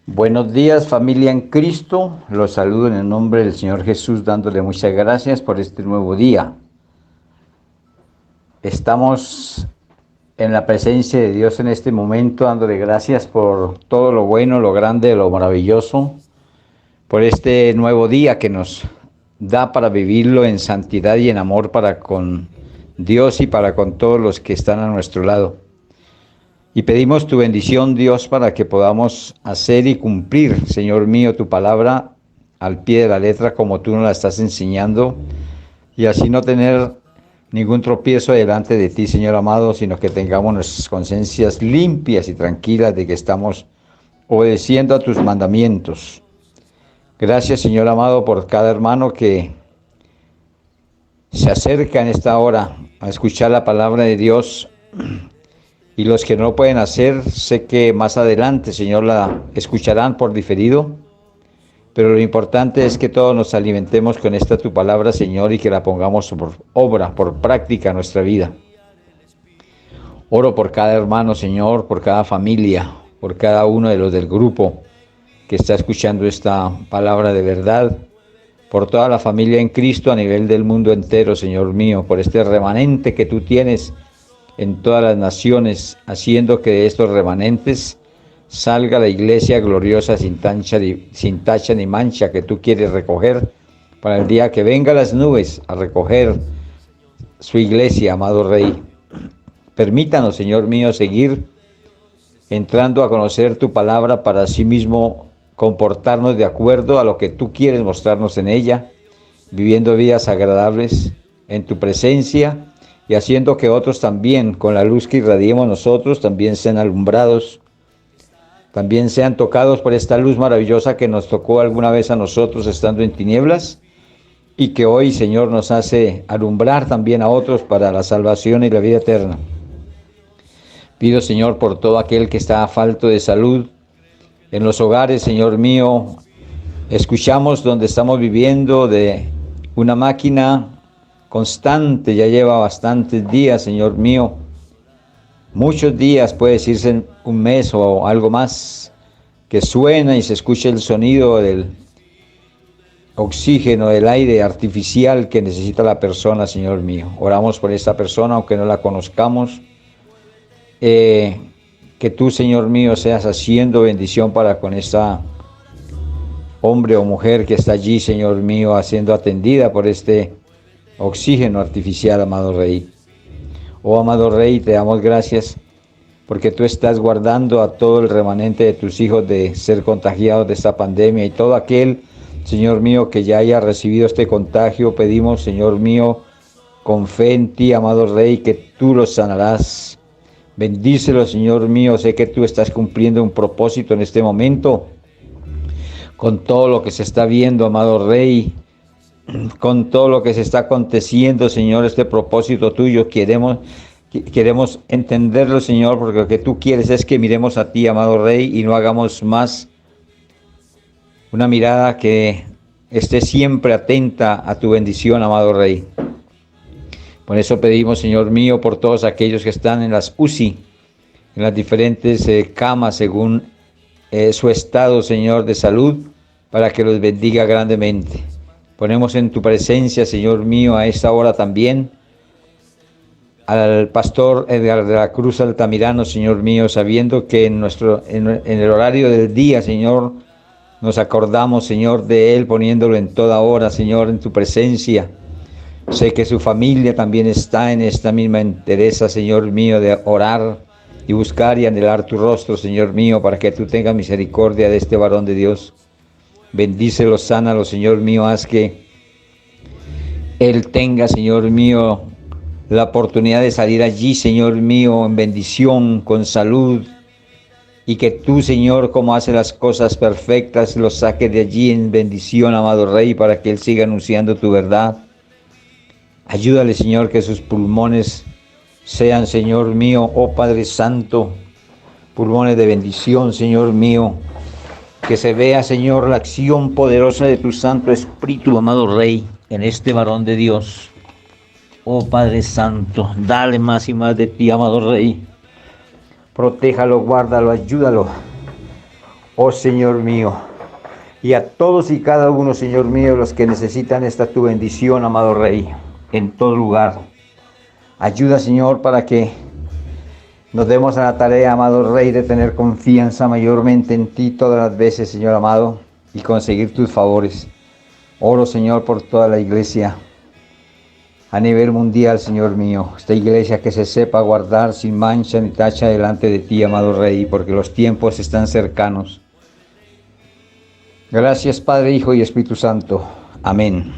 Buenos días, familia en Cristo. Los saludo en el nombre del Señor Jesús, dándole muchas gracias por este nuevo día. Estamos en la presencia de Dios en este momento, dándole gracias por todo lo bueno, lo grande, lo maravilloso, por este nuevo día que nos da para vivirlo en santidad y en amor para con Dios y para con todos los que están a nuestro lado. Y pedimos tu bendición, Dios, para que podamos hacer y cumplir, Señor mío, tu palabra al pie de la letra como tú nos la estás enseñando, y así no tener ningún tropiezo delante de ti, Señor amado, sino que tengamos nuestras conciencias limpias y tranquilas de que estamos obedeciendo a tus mandamientos. Gracias, Señor amado, por cada hermano que se acerca en esta hora a escuchar la palabra de Dios. Y los que no lo pueden hacer, sé que más adelante, Señor, la escucharán por diferido. Pero lo importante es que todos nos alimentemos con esta tu palabra, Señor, y que la pongamos por obra, por práctica en nuestra vida. Oro por cada hermano, Señor, por cada familia, por cada uno de los del grupo que está escuchando esta palabra de verdad, por toda la familia en Cristo a nivel del mundo entero, Señor mío, por este remanente que tú tienes en todas las naciones, haciendo que de estos remanentes salga la iglesia gloriosa sin tacha ni mancha que tú quieres recoger para el día que venga las nubes a recoger su iglesia, amado Rey. Permítanos, Señor mío, seguir entrando a conocer tu palabra para así mismo comportarnos de acuerdo a lo que tú quieres mostrarnos en ella, viviendo vidas agradables en tu presencia, y haciendo que otros también, con la luz que irradiemos nosotros, también sean alumbrados, también sean tocados por esta luz maravillosa que nos tocó alguna vez a nosotros estando en tinieblas, y que hoy, Señor, nos hace alumbrar también a otros para la salvación y la vida eterna. Pido, Señor, por todo aquel que está falto de salud en los hogares, Señor mío. Escuchamos donde estamos viviendo de una máquina constante, ya lleva bastantes días, Señor mío, muchos días, puede decirse un mes o algo más, que suena y se escucha el sonido del oxígeno, del aire artificial que necesita la persona, Señor mío. Oramos por esta persona, aunque no la conozcamos, que tú, Señor mío, seas haciendo bendición para con esta hombre o mujer que está allí, Señor mío, siendo atendida por este oxígeno artificial, amado Rey. Oh, amado Rey, te damos gracias porque tú estás guardando a todo el remanente de tus hijos de ser contagiados de esta pandemia, y todo aquel, Señor mío, que ya haya recibido este contagio, pedimos, Señor mío, con fe en ti, amado Rey, que tú los sanarás. Bendícelo, Señor mío, sé que tú estás cumpliendo un propósito en este momento con todo lo que se está viendo, amado Rey, con todo lo que se está aconteciendo, Señor. Este propósito tuyo queremos entenderlo, Señor, porque lo que tú quieres es que miremos a ti, amado Rey, y no hagamos más una mirada que esté siempre atenta a tu bendición, amado Rey. Por eso pedimos, Señor mío, por todos aquellos que están en las UCI, en las diferentes camas, según su estado, Señor, de salud, para que los bendiga grandemente. Ponemos en tu presencia, Señor mío, a esta hora también al pastor Edgar de la Cruz Altamirano, Señor mío, sabiendo que en el horario del día, Señor, nos acordamos, Señor, de él, poniéndolo en toda hora, Señor, en tu presencia. Sé que su familia también está en esta misma entereza, Señor mío, de orar y buscar y anhelar tu rostro, Señor mío, para que tú tengas misericordia de este varón de Dios. Bendícelo, sánalo, Señor mío, haz que él tenga, Señor mío, la oportunidad de salir allí, Señor mío, en bendición, con salud, y que tú, Señor, como hace las cosas perfectas, lo saques de allí en bendición, amado Rey, para que él siga anunciando tu verdad. Ayúdale, Señor, que sus pulmones sean, Señor mío, oh Padre Santo, pulmones de bendición, Señor mío. Que se vea, Señor, la acción poderosa de tu Santo Espíritu, amado Rey, en este varón de Dios. Oh Padre Santo, dale más y más de ti, amado Rey. Protéjalo, guárdalo, ayúdalo. oh Señor mío, y a todos y cada uno, Señor mío, los que necesitan esta tu bendición, amado Rey, en todo lugar. Ayuda, Señor, para que nos demos a la tarea, amado Rey, de tener confianza mayormente en ti todas las veces, Señor amado, y conseguir tus favores. Oro, Señor, por toda la iglesia a nivel mundial, Señor mío. Esta iglesia que se sepa guardar sin mancha ni tacha delante de ti, amado Rey, porque los tiempos están cercanos. Gracias, Padre, Hijo y Espíritu Santo. Amén.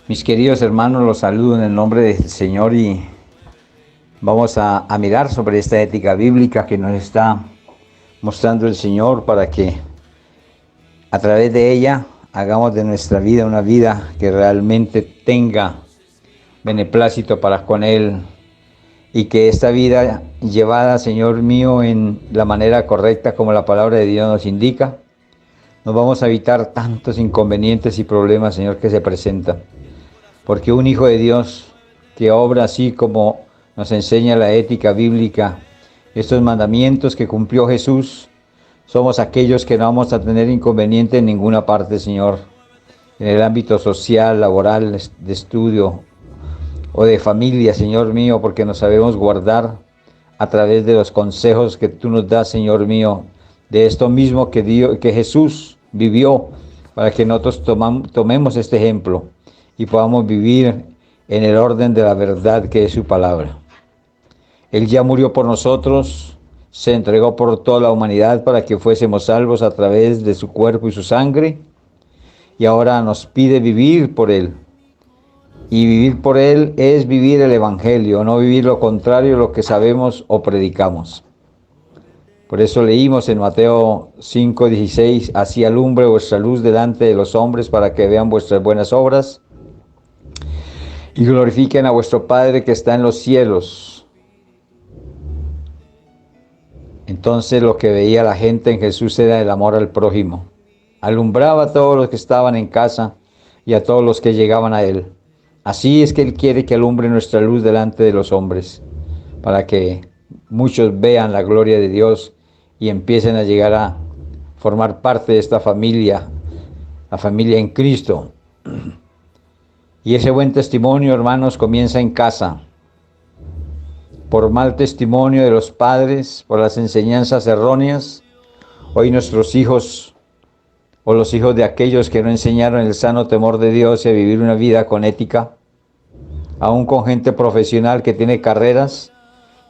Mis queridos hermanos, los saludo en el nombre del Señor y vamos a mirar sobre esta ética bíblica que nos está mostrando el Señor para que a través de ella hagamos de nuestra vida una vida que realmente tenga beneplácito para con Él y que esta vida llevada, Señor mío, en la manera correcta como la palabra de Dios nos indica, nos vamos a evitar tantos inconvenientes y problemas, Señor, que se presentan. Porque un hijo de Dios que obra así como nos enseña la ética bíblica, estos mandamientos que cumplió Jesús, somos aquellos que no vamos a tener inconveniente en ninguna parte, Señor, en el ámbito social, laboral, de estudio o de familia, Señor mío, porque nos sabemos guardar a través de los consejos que tú nos das, Señor mío, de esto mismo que Jesús vivió, para que nosotros tomemos este ejemplo y podamos vivir en el orden de la verdad que es su palabra. Él ya murió por nosotros, se entregó por toda la humanidad para que fuésemos salvos a través de su cuerpo y su sangre, y ahora nos pide vivir por Él. Y vivir por Él es vivir el Evangelio, no vivir lo contrario a lo que sabemos o predicamos. Por eso leímos en Mateo 5:16, así alumbre vuestra luz delante de los hombres para que vean vuestras buenas obras y glorifiquen a vuestro Padre que está en los cielos. Entonces lo que veía la gente en Jesús era el amor al prójimo. Alumbraba a todos los que estaban en casa y a todos los que llegaban a Él. Así es que Él quiere que alumbre nuestra luz delante de los hombres, para que muchos vean la gloria de Dios y empiecen a llegar a formar parte de esta familia, la familia en Cristo. Y ese buen testimonio, hermanos, comienza en casa. Por mal testimonio de los padres, por las enseñanzas erróneas, hoy nuestros hijos o los hijos de aquellos que no enseñaron el sano temor de Dios y a vivir una vida con ética, aún con gente profesional que tiene carreras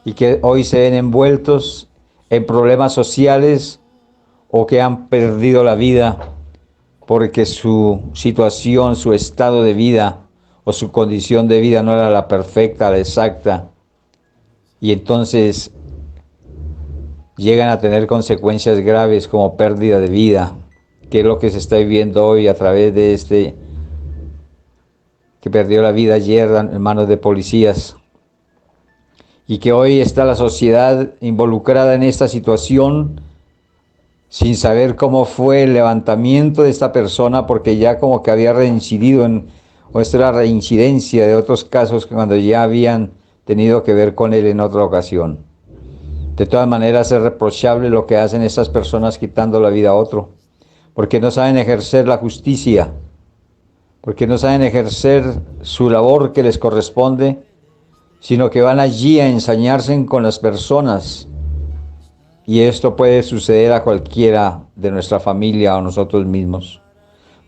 y que hoy se ven envueltos en problemas sociales o que han perdido la vida porque su situación, su estado de vida o su condición de vida no era la perfecta, la exacta. Y entonces llegan a tener consecuencias graves como pérdida de vida, que es lo que se está viviendo hoy a través de este que perdió la vida ayer en manos de policías. Y que hoy está la sociedad involucrada en esta situación sin saber cómo fue el levantamiento de esta persona, porque ya como que había reincidido o esta era la reincidencia de otros casos cuando ya habían tenido que ver con él en otra ocasión. De todas maneras es reprochable lo que hacen estas personas quitando la vida a otro, porque no saben ejercer la justicia, porque no saben ejercer su labor que les corresponde, sino que van allí a ensañarse con las personas. Y esto puede suceder a cualquiera de nuestra familia o nosotros mismos.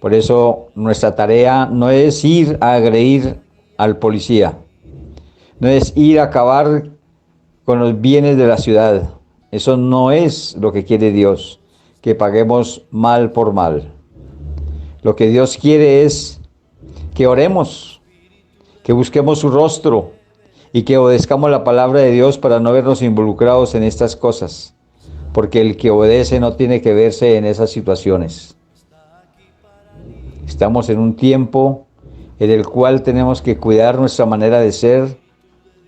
Por eso nuestra tarea no es ir a agredir al policía, no es ir a acabar con los bienes de la ciudad. Eso no es lo que quiere Dios, que paguemos mal por mal. Lo que Dios quiere es que oremos, que busquemos su rostro y que obedezcamos la palabra de Dios para no vernos involucrados en estas cosas, porque el que obedece no tiene que verse en esas situaciones. Estamos en un tiempo en el cual tenemos que cuidar nuestra manera de ser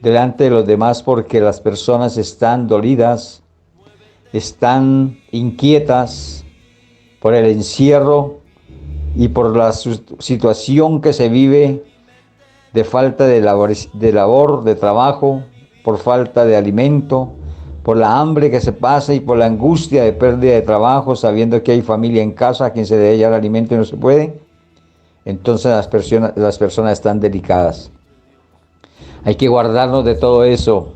delante de los demás, porque las personas están dolidas, están inquietas por el encierro y por la situación que se vive de falta de labor, de trabajo, por falta de alimento, por la hambre que se pasa y por la angustia de pérdida de trabajo, sabiendo que hay familia en casa a quien se debe llevar alimento y no se puede, entonces las personas están delicadas. Hay que guardarnos de todo eso.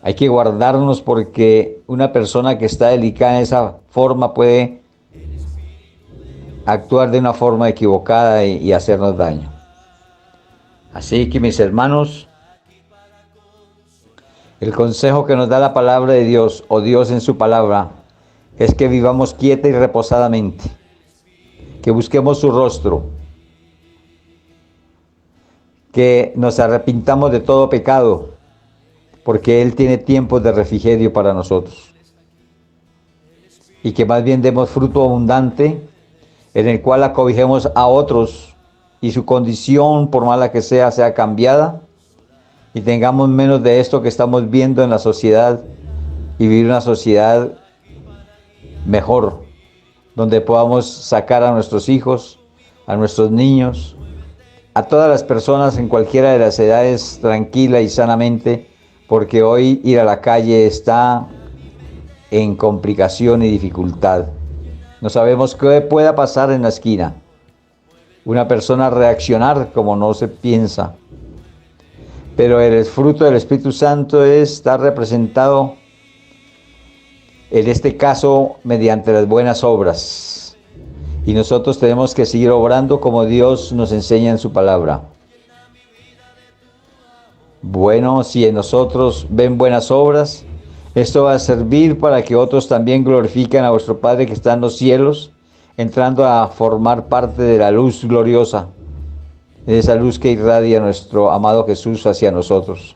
Hay que guardarnos porque una persona que está delicada en esa forma puede actuar de una forma equivocada y hacernos daño. Así que, mis hermanos, el consejo que nos da la palabra de Dios, o Dios en su palabra, es que vivamos quieta y reposadamente, que busquemos su rostro, que nos arrepintamos de todo pecado, porque Él tiene tiempos de refrigerio para nosotros, y que más bien demos fruto abundante, en el cual acobijemos a otros, y su condición, por mala que sea cambiada, y tengamos menos de esto que estamos viendo en la sociedad, y vivir una sociedad mejor, donde podamos sacar a nuestros hijos, a nuestros niños, a todas las personas en cualquiera de las edades tranquila y sanamente, porque hoy ir a la calle está en complicación y dificultad. No sabemos qué pueda pasar en la esquina. Una persona reaccionar como no se piensa. Pero el fruto del Espíritu Santo está representado en este caso mediante las buenas obras. Y nosotros tenemos que seguir obrando como Dios nos enseña en su palabra. Bueno, si en nosotros ven buenas obras, esto va a servir para que otros también glorifiquen a vuestro Padre que está en los cielos, entrando a formar parte de la luz gloriosa, de esa luz que irradia nuestro amado Jesús hacia nosotros.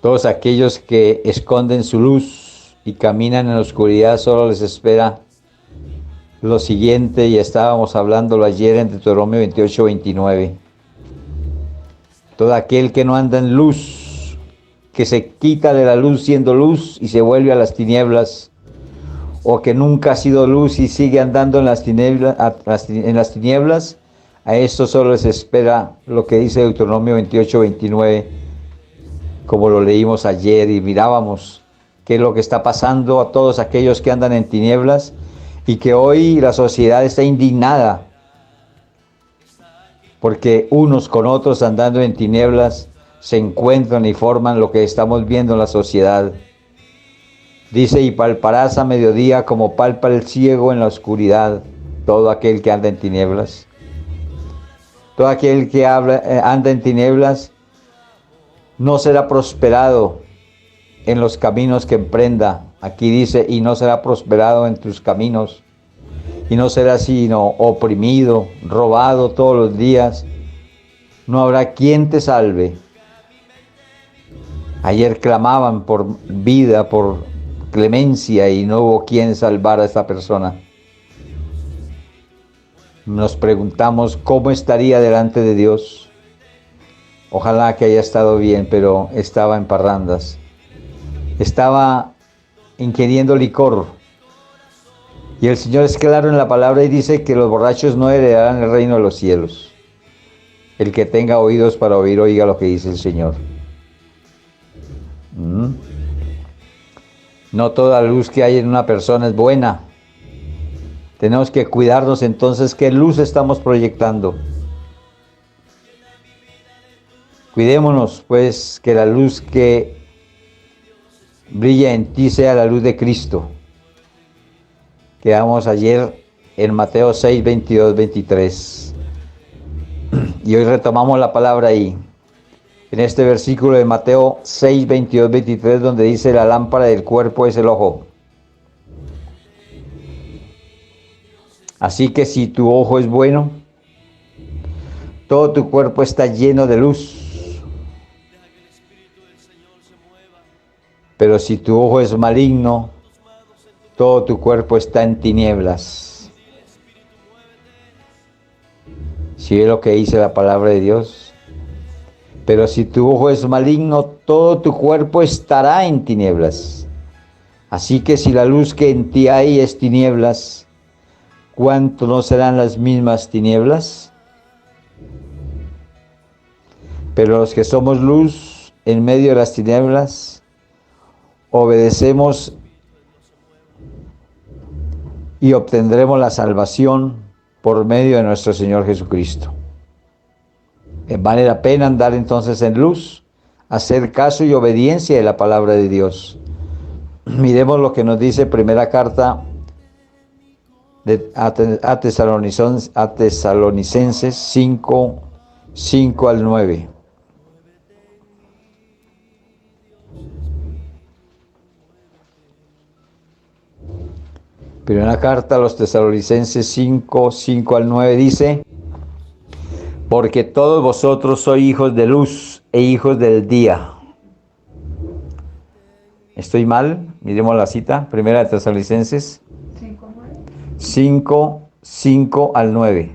Todos aquellos que esconden su luz y caminan en la oscuridad, solo les espera lo siguiente, y estábamos hablándolo ayer en Deuteronomio 28-29. Todo aquel que no anda en luz, que se quita de la luz siendo luz y se vuelve a las tinieblas, o que nunca ha sido luz y sigue andando en las tinieblas, a esto solo les espera lo que dice Deuteronomio 28-29, como lo leímos ayer y mirábamos qué es lo que está pasando a todos aquellos que andan en tinieblas, y que hoy la sociedad está indignada porque unos con otros andando en tinieblas se encuentran y forman lo que estamos viendo en la sociedad. Dice: y palparás a mediodía como palpa el ciego en la oscuridad todo aquel que anda en tinieblas. Todo aquel que anda en tinieblas no será prosperado en los caminos que emprenda. Aquí dice: y no será prosperado en tus caminos, y no será sino oprimido, robado todos los días. No habrá quien te salve. Ayer clamaban por vida, por clemencia, y no hubo quien salvara a esta persona. Nos preguntamos cómo estaría delante de Dios. Ojalá que haya estado bien, pero estaba en parrandas. Estaba ingiriendo licor. Y el Señor es claro en la palabra y dice que los borrachos no heredarán el reino de los cielos. El que tenga oídos para oír, oiga lo que dice el Señor. No toda luz que hay en una persona es buena. Tenemos que cuidarnos entonces qué luz estamos proyectando. Cuidémonos, pues, que la luz que brilla en ti sea la luz de Cristo. Quedamos ayer en Mateo 6, 22, 23. Y hoy retomamos la palabra ahí, en este versículo de Mateo 6, 22, 23, donde dice: la lámpara del cuerpo es el ojo. Así que si tu ojo es bueno, todo tu cuerpo está lleno de luz. Pero si tu ojo es maligno, todo tu cuerpo está en tinieblas. ¿Sí es lo que dice la palabra de Dios? Pero si tu ojo es maligno, todo tu cuerpo estará en tinieblas. Así que si la luz que en ti hay es tinieblas, ¿cuánto no serán las mismas tinieblas? Pero los que somos luz en medio de las tinieblas, obedecemos y obtendremos la salvación por medio de nuestro Señor Jesucristo. Vale la pena andar entonces en luz, hacer caso y obediencia de la palabra de Dios. Miremos lo que nos dice primera carta a Tesalonicenses 5, 5 al 9. Primera carta a los Tesalonicenses 5, 5 al 9 dice: porque todos vosotros sois hijos de luz e hijos del día. ¿Estoy mal? Miremos la cita, primera de Tesalonicenses 5, 5 al 9.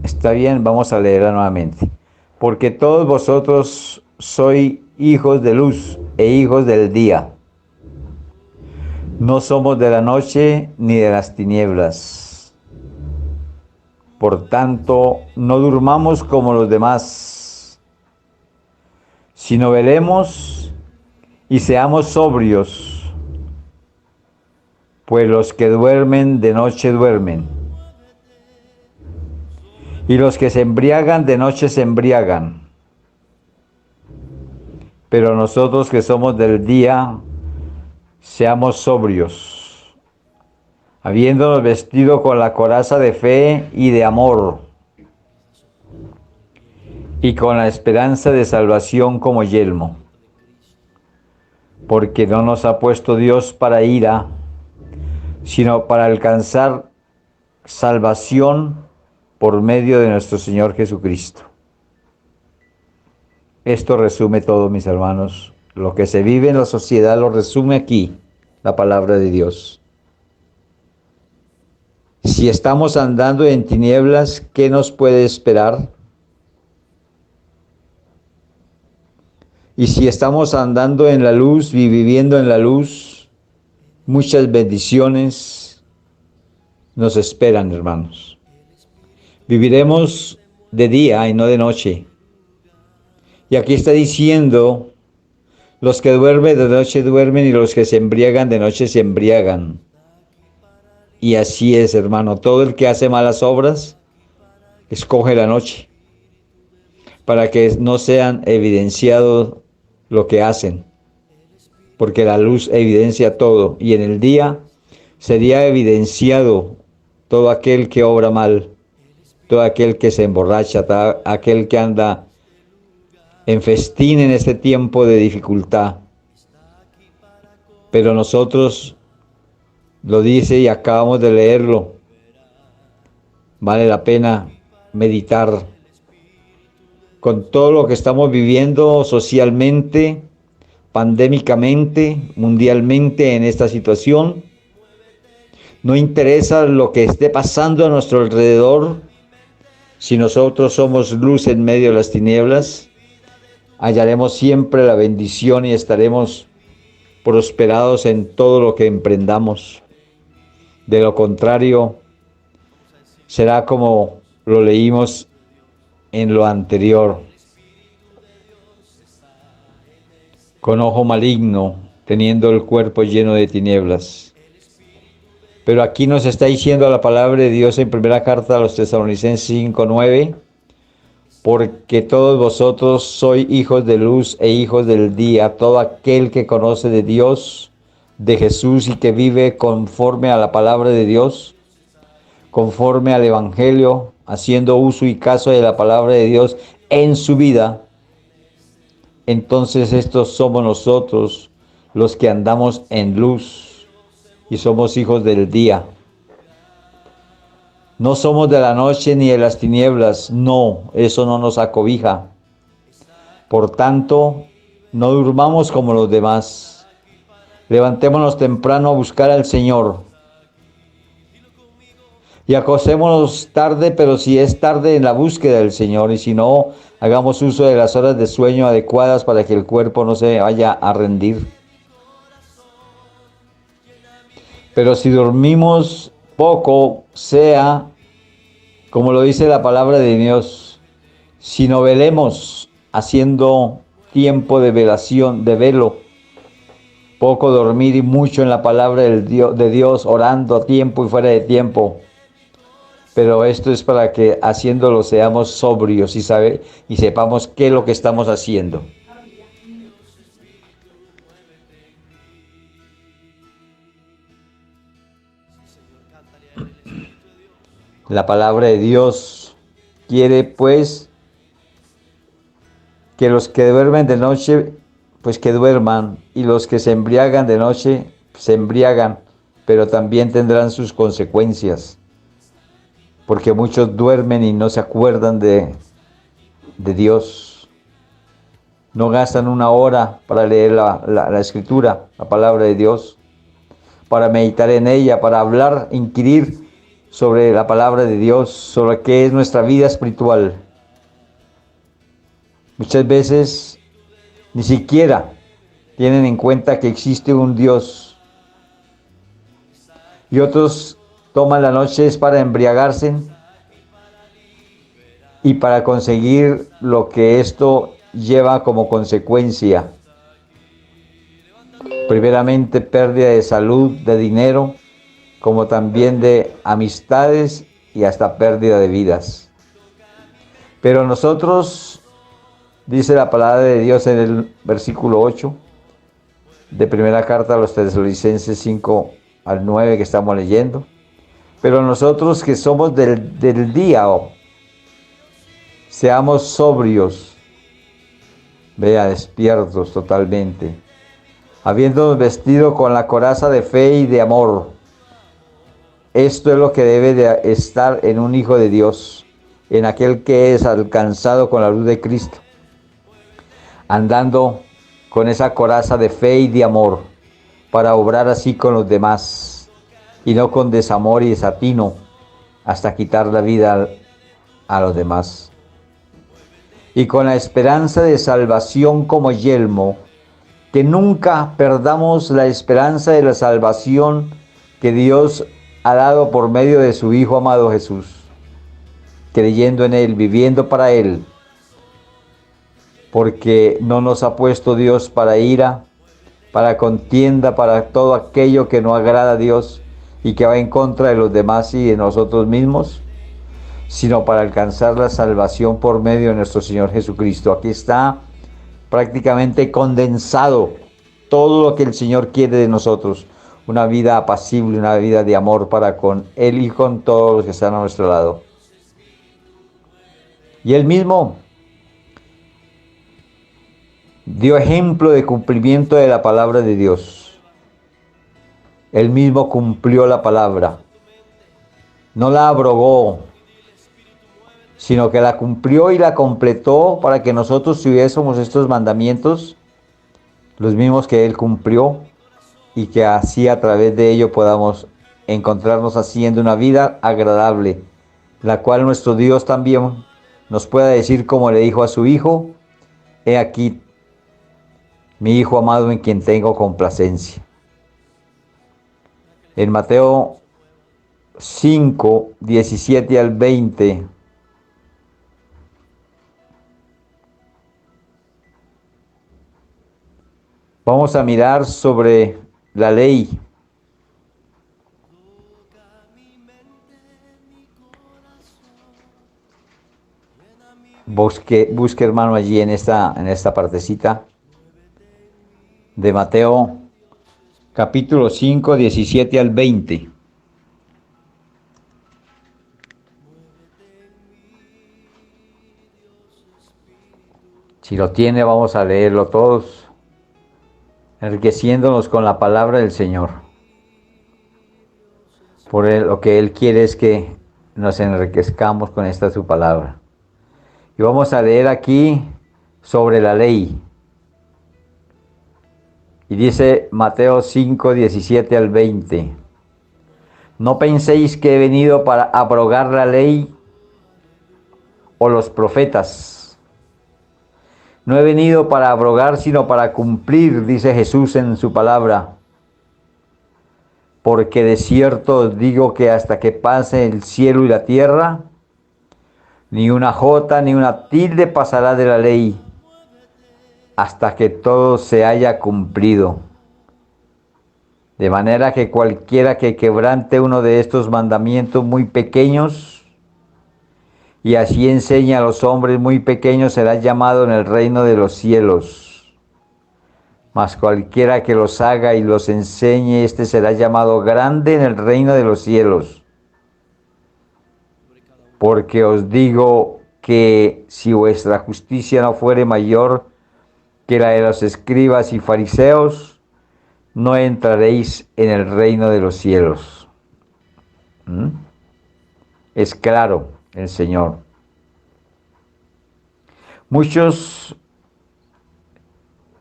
Está bien, vamos a leerla nuevamente. Porque todos vosotros sois hijos de luz e hijos del día. No somos de la noche ni de las tinieblas. Por tanto, no durmamos como los demás, sino velemos y seamos sobrios, pues los que duermen de noche duermen, y los que se embriagan de noche se embriagan. Pero nosotros que somos del día, seamos sobrios, habiéndonos vestido con la coraza de fe y de amor, y con la esperanza de salvación como yelmo. Porque no nos ha puesto Dios para ira, sino para alcanzar salvación por medio de nuestro Señor Jesucristo. Esto resume todo, mis hermanos. Lo que se vive en la sociedad lo resume aquí, la palabra de Dios. Si estamos andando en tinieblas, ¿qué nos puede esperar? Y si estamos andando en la luz y viviendo en la luz, muchas bendiciones nos esperan, hermanos. Viviremos de día y no de noche. Y aquí está diciendo: los que duermen de noche duermen, y los que se embriagan de noche se embriagan. Y así es, hermano. Todo el que hace malas obras escoge la noche, para que no sean evidenciados lo que hacen, porque la luz evidencia todo, y en el día sería evidenciado todo aquel que obra mal, todo aquel que se emborracha, todo aquel que anda en festín en este tiempo de dificultad. Pero nosotros, lo dice y acabamos de leerlo, vale la pena meditar con todo lo que estamos viviendo socialmente, pandémicamente, mundialmente en esta situación. No interesa lo que esté pasando a nuestro alrededor. Si nosotros somos luz en medio de las tinieblas, hallaremos siempre la bendición y estaremos prosperados en todo lo que emprendamos. De lo contrario, será como lo leímos en lo anterior: con ojo maligno, teniendo el cuerpo lleno de tinieblas. Pero aquí nos está diciendo la palabra de Dios en primera carta a los Tesalonicenses 5:9: porque todos vosotros sois hijos de luz e hijos del día. Todo aquel que conoce de Dios, de Jesús, y que vive conforme a la palabra de Dios, conforme al Evangelio, haciendo uso y caso de la palabra de Dios en su vida, entonces estos somos nosotros, los que andamos en luz y somos hijos del día. No somos de la noche ni de las tinieblas, no, eso no nos acobija. Por tanto, no durmamos como los demás. Levantémonos temprano a buscar al Señor. Y acostémonos tarde, pero si es tarde, en la búsqueda del Señor. Y si no, hagamos uso de las horas de sueño adecuadas para que el cuerpo no se vaya a rendir. Pero si dormimos poco, sea Como lo dice la palabra de Dios, si no velemos haciendo tiempo de velación, de velo, poco dormir y mucho en la palabra de Dios, orando a tiempo y fuera de tiempo. Pero esto es para que haciéndolo seamos sobrios y sepamos qué es lo que estamos haciendo. La palabra de Dios quiere pues que los que duermen de noche, pues que duerman, y los que se embriagan de noche, se embriagan, pero también tendrán sus consecuencias, porque muchos duermen y no se acuerdan de Dios. No gastan una hora para leer la escritura, la palabra de Dios, para meditar en ella, para hablar, inquirir sobre la palabra de Dios, sobre qué es nuestra vida espiritual. Muchas veces ni siquiera tienen en cuenta que existe un Dios, y otros toman la noche es para embriagarse y para conseguir lo que esto lleva como consecuencia. Primeramente pérdida de salud, de dinero, como también de amistades y hasta pérdida de vidas. Pero nosotros, dice la palabra de Dios en el versículo 8 de primera carta a los Tesalonicenses 5 al 9 que estamos leyendo, pero nosotros que somos del día, seamos sobrios, vea, despiertos totalmente, habiéndonos vestido con la coraza de fe y de amor. Esto es lo que debe de estar en un hijo de Dios, en aquel que es alcanzado con la luz de Cristo, andando con esa coraza de fe y de amor, para obrar así con los demás, y no con desamor y desatino, hasta quitar la vida a los demás. Y con la esperanza de salvación como yelmo, que nunca perdamos la esperanza de la salvación que Dios ha dado por medio de su Hijo amado Jesús, creyendo en Él, viviendo para Él, porque no nos ha puesto Dios para ira, para contienda, para todo aquello que no agrada a Dios y que va en contra de los demás y de nosotros mismos, sino para alcanzar la salvación por medio de nuestro Señor Jesucristo. Aquí está prácticamente condensado todo lo que el Señor quiere de nosotros, una vida apacible, una vida de amor para con Él y con todos los que están a nuestro lado. Y Él mismo dio ejemplo de cumplimiento de la palabra de Dios. Él mismo cumplió la palabra, no la abrogó, sino que la cumplió y la completó para que nosotros tuviésemos estos mandamientos, los mismos que Él cumplió, y que así a través de ello podamos encontrarnos haciendo una vida agradable, la cual nuestro Dios también nos pueda decir como le dijo a su Hijo: he aquí mi Hijo amado en quien tengo complacencia. En Mateo 5, 17 al 20, vamos a mirar sobre la ley. Busque hermano allí en esta partecita de Mateo capítulo 5, 17 al 20. Si lo tiene, vamos a leerlo todos, enriqueciéndonos con la palabra del Señor. Por él, lo que Él quiere es que nos enriquezcamos con esta su palabra. Y vamos a leer aquí sobre la ley. Y dice Mateo 5, 17 al 20. No penséis que he venido para abrogar la ley o los profetas. No he venido para abrogar, sino para cumplir, dice Jesús en su palabra. Porque de cierto os digo que hasta que pase el cielo y la tierra, ni una jota ni una tilde pasará de la ley hasta que todo se haya cumplido. De manera que cualquiera que quebrante uno de estos mandamientos muy pequeños y así enseña a los hombres muy pequeños será llamado en el reino de los cielos. Mas cualquiera que los haga y los enseñe, este será llamado grande en el reino de los cielos. Porque os digo que si vuestra justicia no fuere mayor que la de los escribas y fariseos, no entraréis en el reino de los cielos. Es claro el Señor. Muchos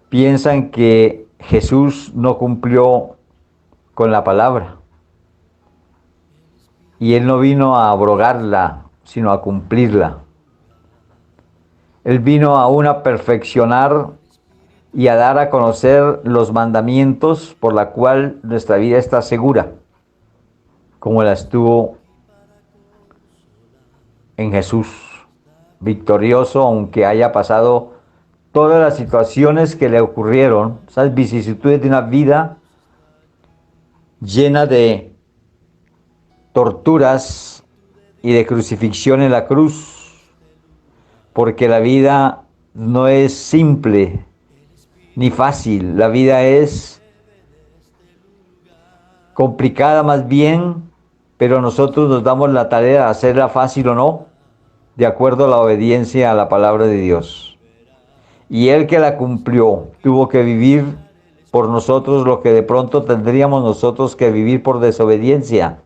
piensan que Jesús no cumplió con la palabra y Él no vino a abrogarla, sino a cumplirla. Él vino aún a perfeccionar y a dar a conocer los mandamientos por la cual nuestra vida está segura, como la estuvo en Jesús, victorioso, aunque haya pasado todas las situaciones que le ocurrieron, esas vicisitudes de una vida llena de torturas y de crucifixión en la cruz, porque la vida no es simple ni fácil, la vida es complicada más bien, pero nosotros nos damos la tarea de hacerla fácil o no, de acuerdo a la obediencia a la palabra de Dios. Y Él que la cumplió, tuvo que vivir por nosotros lo que de pronto tendríamos nosotros que vivir por desobediencia.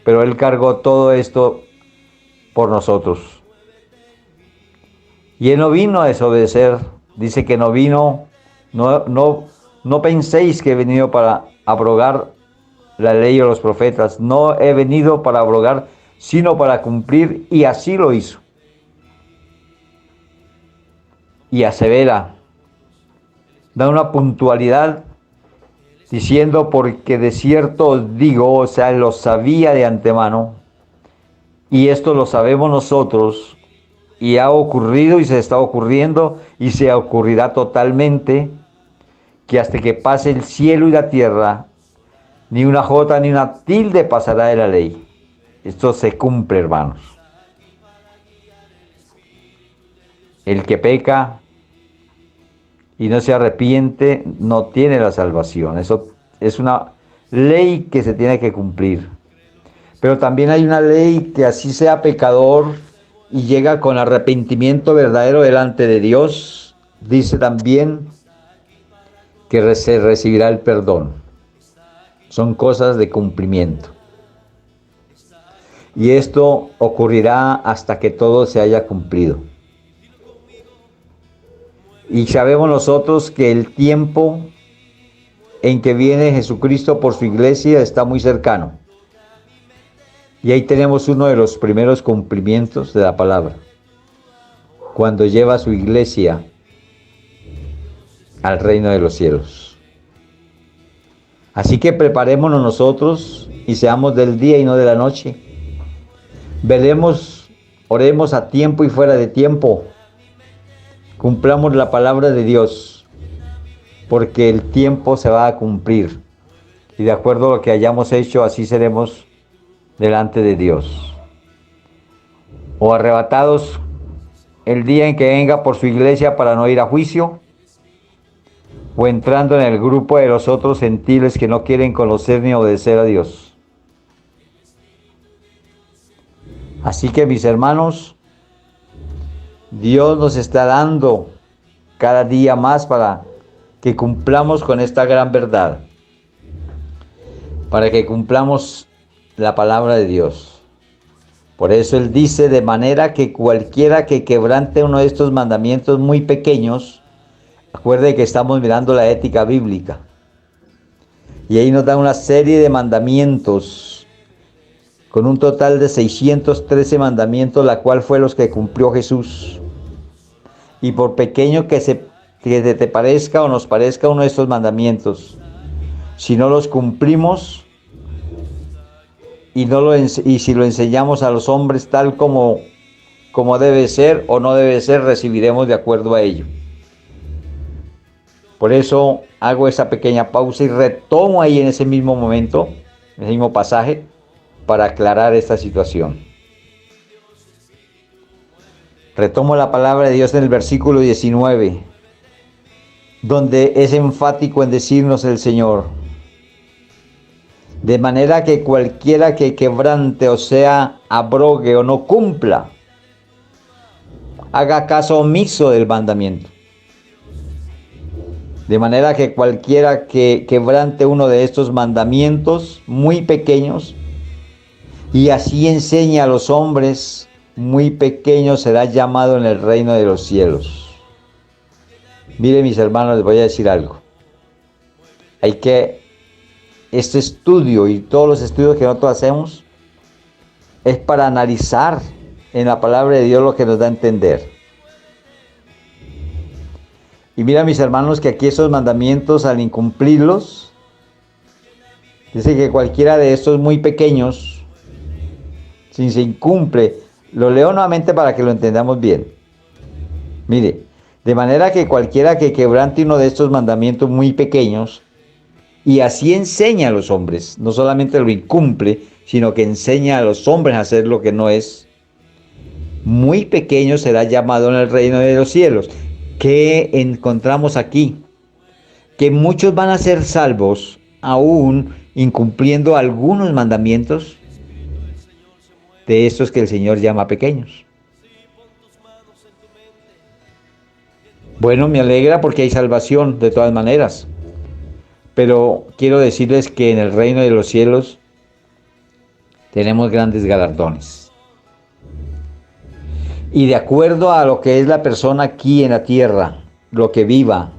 Pero Él cargó todo esto por nosotros. Y Él no vino a desobedecer. Dice que no vino, no penséis que he venido para abrogar la ley o los profetas. No he venido para abrogar, sino para cumplir, y así lo hizo. Y asevera, da una puntualidad diciendo, porque de cierto os digo, o sea, lo sabía de antemano, y esto lo sabemos nosotros, y ha ocurrido y se está ocurriendo y se ocurrirá totalmente, que hasta que pase el cielo y la tierra, ni una jota ni una tilde pasará de la ley. Esto se cumple, hermanos. El que peca y no se arrepiente no tiene la salvación. Eso es una ley que se tiene que cumplir. Pero también hay una ley que así sea pecador y llega con arrepentimiento verdadero delante de Dios, dice también que se recibirá el perdón. Son cosas de cumplimiento. Y esto ocurrirá hasta que todo se haya cumplido. Y sabemos nosotros que el tiempo en que viene Jesucristo por su iglesia está muy cercano. Y ahí tenemos uno de los primeros cumplimientos de la palabra. Cuando lleva a su iglesia al reino de los cielos. Así que preparémonos nosotros y seamos del día y no de la noche. Velemos, oremos a tiempo y fuera de tiempo. Cumplamos la palabra de Dios, porque el tiempo se va a cumplir. Y de acuerdo a lo que hayamos hecho, así seremos delante de Dios. O arrebatados el día en que venga por su iglesia para no ir a juicio, o entrando en el grupo de los otros gentiles que no quieren conocer ni obedecer a Dios. Así que, mis hermanos, Dios nos está dando cada día más para que cumplamos con esta gran verdad, para que cumplamos la palabra de Dios. Por eso Él dice, de manera que cualquiera que quebrante uno de estos mandamientos muy pequeños, acuerde que estamos mirando la ética bíblica, y ahí nos da una serie de mandamientos, con un total de 613 mandamientos, la cual fue los que cumplió Jesús. Y por pequeño que te parezca o nos parezca uno de estos mandamientos, si no los cumplimos y si lo enseñamos a los hombres tal como como debe ser o no debe ser, recibiremos de acuerdo a ello. Por eso hago esa pequeña pausa y retomo ahí en ese mismo momento, en ese mismo pasaje, para aclarar esta situación. Retomo la palabra de Dios en el versículo 19, donde es enfático en decirnos el Señor: de manera que cualquiera que quebrante, o sea, abrogue o no cumpla, haga caso omiso del mandamiento. De manera que cualquiera que quebrante uno de estos mandamientos muy pequeños y así enseña a los hombres muy pequeños, será llamado en el reino de los cielos. Mire, mis hermanos, les voy a decir algo. Este estudio y todos los estudios que nosotros hacemos es para analizar en la palabra de Dios lo que nos da a entender. Y mira, mis hermanos, que aquí esos mandamientos, al incumplirlos, dice que cualquiera de estos muy pequeños, si se incumple, lo leo nuevamente para que lo entendamos bien. Mire, de manera que cualquiera que quebrante uno de estos mandamientos muy pequeños, y así enseña a los hombres, no solamente lo incumple, sino que enseña a los hombres a hacer lo que no es, muy pequeño será llamado en el reino de los cielos. ¿Qué encontramos aquí? Que muchos van a ser salvos aún incumpliendo algunos mandamientos de estos que el Señor llama pequeños. Bueno, me alegra porque hay salvación de todas maneras, pero quiero decirles que en el reino de los cielos tenemos grandes galardones. Y de acuerdo a lo que es la persona aquí en la tierra, lo que viva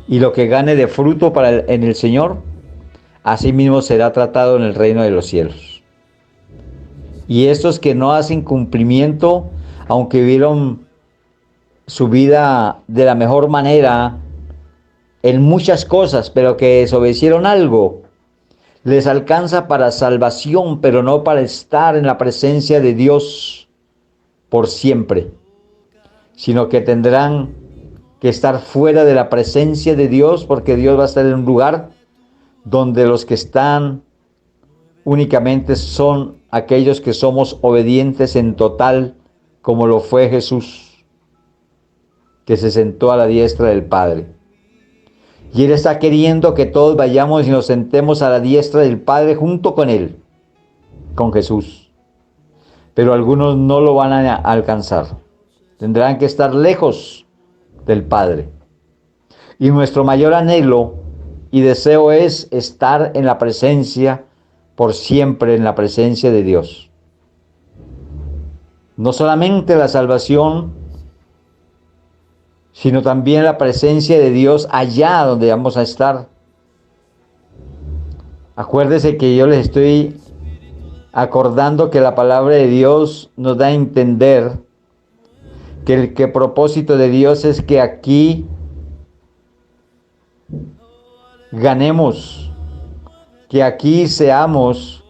y lo que gane de fruto en el Señor, así mismo será tratado en el reino de los cielos. Y estos que no hacen cumplimiento, aunque vivieron su vida de la mejor manera en muchas cosas, pero que desobedecieron algo, les alcanza para salvación, pero no para estar en la presencia de Dios por siempre, sino que tendrán que estar fuera de la presencia de Dios, porque Dios va a estar en un lugar donde los que están únicamente son aquellos que somos obedientes en total, como lo fue Jesús, que se sentó a la diestra del Padre. Y Él está queriendo que todos vayamos y nos sentemos a la diestra del Padre junto con Él, con Jesús. Pero algunos no lo van a alcanzar. Tendrán que estar lejos del Padre. Y nuestro mayor anhelo y deseo es estar en la presencia, por siempre en la presencia de Dios. No solamente la salvación, sino también la presencia de Dios allá donde vamos a estar. Acuérdese que yo les estoy acordando que la palabra de Dios nos da a entender que el propósito de Dios es que aquí ganemos, que aquí seamos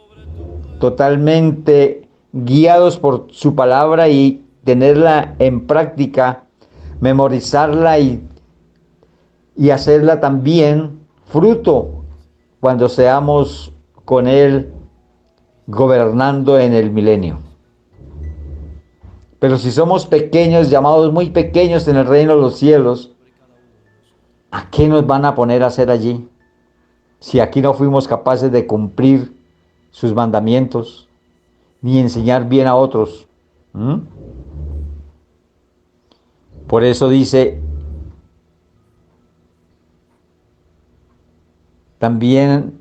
totalmente guiados por su palabra y tenerla en práctica, memorizarla y hacerla también fruto cuando seamos con Él gobernando en el milenio. Pero si somos pequeños, llamados muy pequeños en el reino de los cielos, ¿a qué nos van a poner a hacer allí? Si aquí no fuimos capaces de cumplir sus mandamientos, ni enseñar bien a otros. Por eso dice también: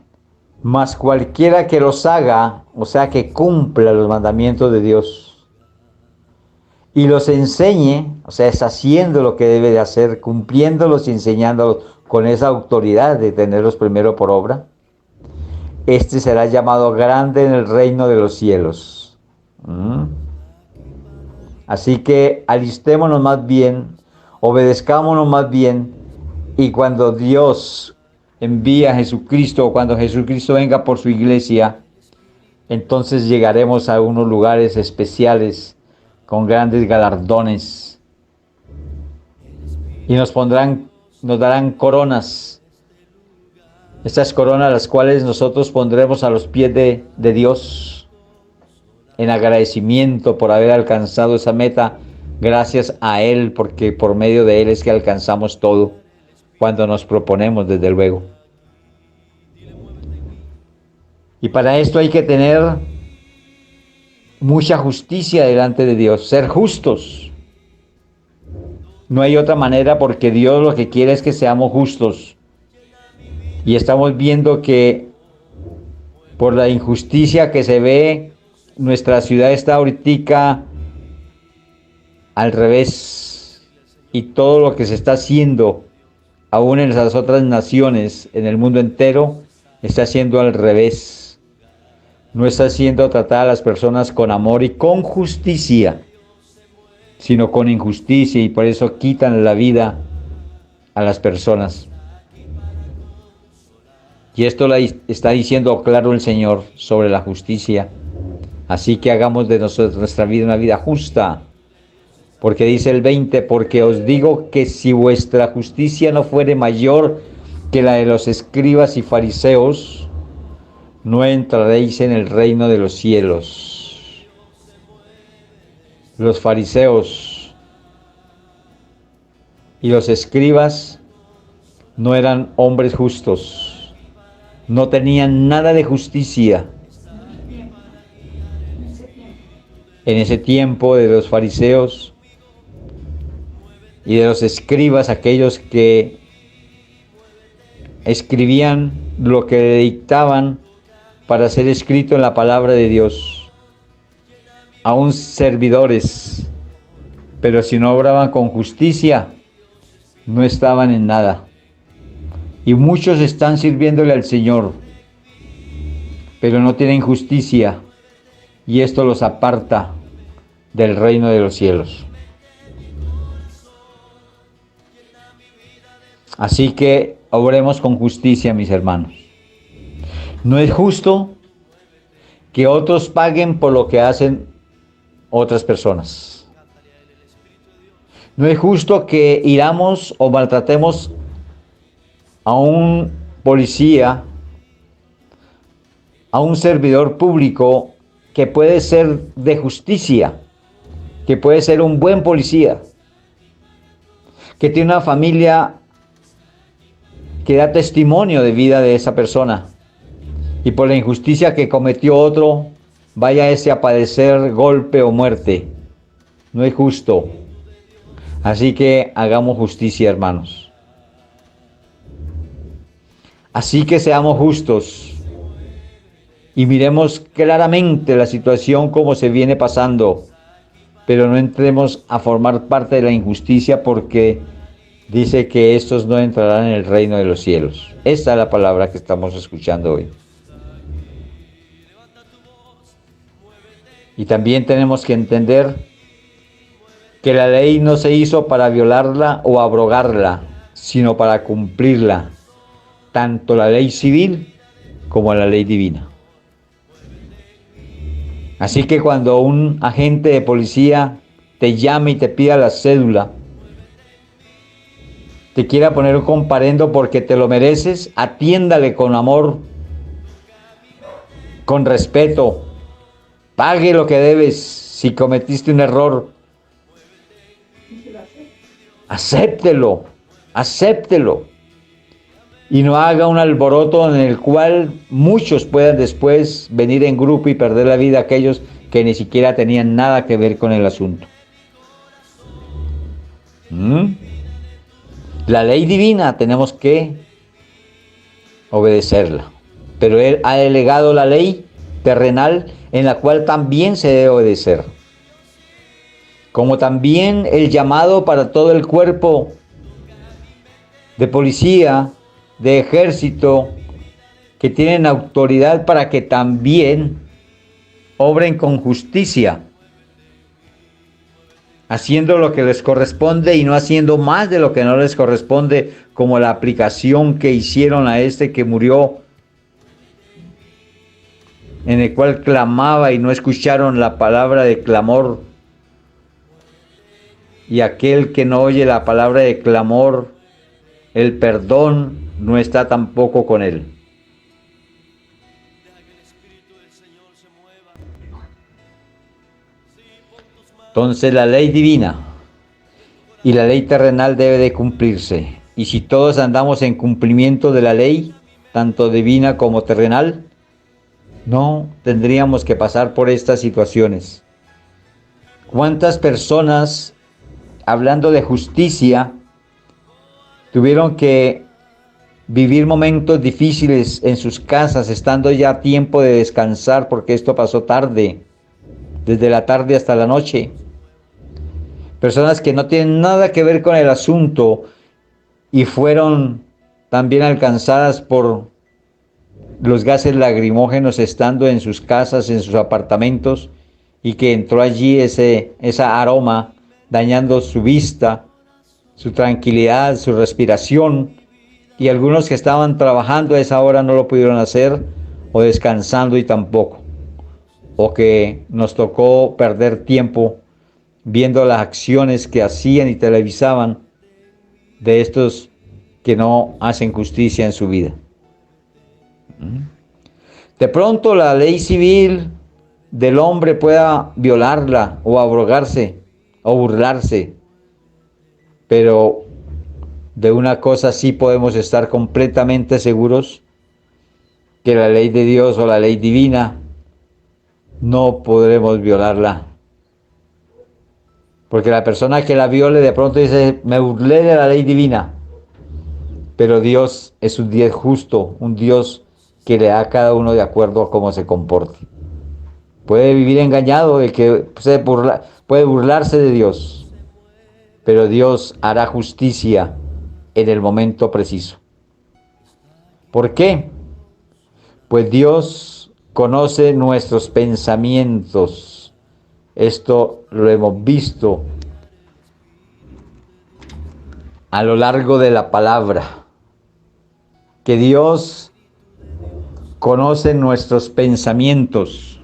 mas cualquiera que los haga, o sea, que cumpla los mandamientos de Dios y los enseñe, o sea, es haciendo lo que debe de hacer, cumpliéndolos y enseñándolos con esa autoridad de tenerlos primero por obra, este será llamado grande en el reino de los cielos. Así que alistémonos más bien, obedezcámonos más bien, y cuando Dios envía a Jesucristo, o cuando Jesucristo venga por su iglesia, entonces llegaremos a unos lugares especiales, con grandes galardones y nos darán coronas. Estas coronas las cuales nosotros pondremos a los pies de Dios en agradecimiento por haber alcanzado esa meta, gracias a Él, porque por medio de Él es que alcanzamos todo cuando nos proponemos, desde luego. Y para esto hay que tener mucha justicia delante de Dios, ser justos. No hay otra manera, porque Dios lo que quiere es que seamos justos. Y estamos viendo que por la injusticia que se ve, nuestra ciudad está ahorita al revés. Y todo lo que se está haciendo, aún en las otras naciones, en el mundo entero, está siendo al revés. No está siendo tratada a las personas con amor y con justicia, sino con injusticia, y por eso quitan la vida a las personas. Y esto lo está diciendo claro el Señor sobre la justicia. Así que hagamos de nuestra vida una vida justa. Porque dice el 20, porque os digo que si vuestra justicia no fuere mayor que la de los escribas y fariseos, no entraréis en el reino de los cielos. Los fariseos y los escribas no eran hombres justos, no tenían nada de justicia. En ese tiempo de los fariseos y de los escribas, aquellos que escribían lo que dictaban para ser escrito en la palabra de Dios, aún servidores, pero si no obraban con justicia, no estaban en nada. Y muchos están sirviéndole al Señor, pero no tienen justicia, y esto los aparta del reino de los cielos. Así que obremos con justicia, mis hermanos. No es justo que otros paguen por lo que hacen otras personas. No es justo que hiramos o maltratemos a un policía, a un servidor público que puede ser de justicia, que puede ser un buen policía, que tiene una familia que da testimonio de vida de esa persona, y por la injusticia que cometió otro, vaya ese a padecer golpe o muerte. No es justo. Así que hagamos justicia, hermanos. Así que seamos justos y miremos claramente la situación como se viene pasando, pero no entremos a formar parte de la injusticia, porque dice que estos no entrarán en el reino de los cielos. Esta es la palabra que estamos escuchando hoy. Y también tenemos que entender que la ley no se hizo para violarla o abrogarla, sino para cumplirla, tanto la ley civil como la ley divina. Así que cuando un agente de policía te llame y te pida la cédula, te quiera poner un comparendo porque te lo mereces, atiéndale con amor, con respeto, pague lo que debes. Si cometiste un error, acéptelo, y no haga un alboroto en el cual muchos puedan después venir en grupo y perder la vida, aquellos que ni siquiera tenían nada que ver con el asunto. La ley divina tenemos que obedecerla, pero Él ha delegado la ley terrenal, en la cual también se debe obedecer, como también el llamado para todo el cuerpo de policía, de ejército, que tienen autoridad para que también obren con justicia, haciendo lo que les corresponde y no haciendo más de lo que no les corresponde, como la aplicación que hicieron a este que murió, en el cual clamaba y no escucharon la palabra de clamor y aquel que no oye la palabra de clamor, el perdón, no está tampoco con él. Entonces la ley divina y la ley terrenal debe de cumplirse. Y si todos andamos en cumplimiento de la ley, tanto divina como terrenal, no tendríamos que pasar por estas situaciones. ¿Cuántas personas, hablando de justicia, tuvieron que vivir momentos difíciles en sus casas, estando ya a tiempo de descansar porque esto pasó tarde, desde la tarde hasta la noche? Personas que no tienen nada que ver con el asunto y fueron también alcanzadas por los gases lacrimógenos estando en sus casas, en sus apartamentos, y que entró allí esa aroma dañando su vista, su tranquilidad, su respiración, y algunos que estaban trabajando a esa hora no lo pudieron hacer, o descansando y tampoco, o que nos tocó perder tiempo viendo las acciones que hacían y televisaban de estos que no hacen justicia en su vida. De pronto la ley civil del hombre pueda violarla o abrogarse o burlarse, pero de una cosa sí podemos estar completamente seguros, que la ley de Dios o la ley divina no podremos violarla. Porque la persona que la viole de pronto dice, me burlé de la ley divina. Pero Dios es un Dios justo, un Dios que le da a cada uno de acuerdo a cómo se comporte. Puede vivir engañado de que puede burlarse de Dios, pero Dios hará justicia en el momento preciso. ¿Por qué? Pues Dios conoce nuestros pensamientos. Esto lo hemos visto a lo largo de la palabra, que Dios conoce nuestros pensamientos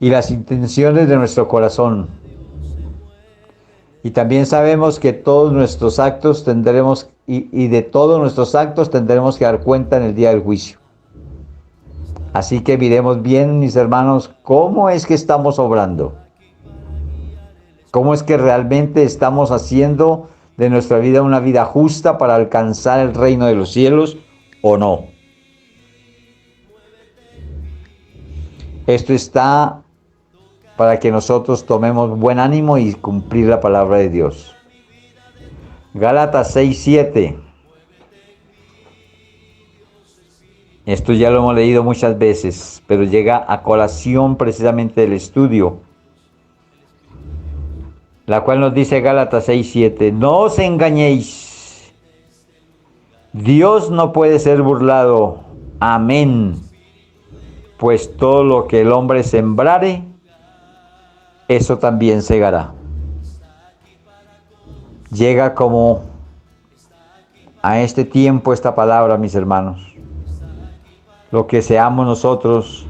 y las intenciones de nuestro corazón. Y también sabemos que todos nuestros actos tendremos, y de todos nuestros actos tendremos que dar cuenta en el día del juicio. Así que miremos bien, mis hermanos, cómo es que estamos obrando. Cómo es que realmente estamos haciendo de nuestra vida una vida justa para alcanzar el reino de los cielos o no. Esto está para que nosotros tomemos buen ánimo y cumplir la palabra de Dios. Gálatas 6:7. Esto ya lo hemos leído muchas veces, pero llega a colación precisamente del estudio, la cual nos dice Gálatas 6:7, no os engañéis, Dios no puede ser burlado, amén, pues todo lo que el hombre sembrare, eso también segará. Llega como a este tiempo esta palabra, mis hermanos. Lo que seamos nosotros,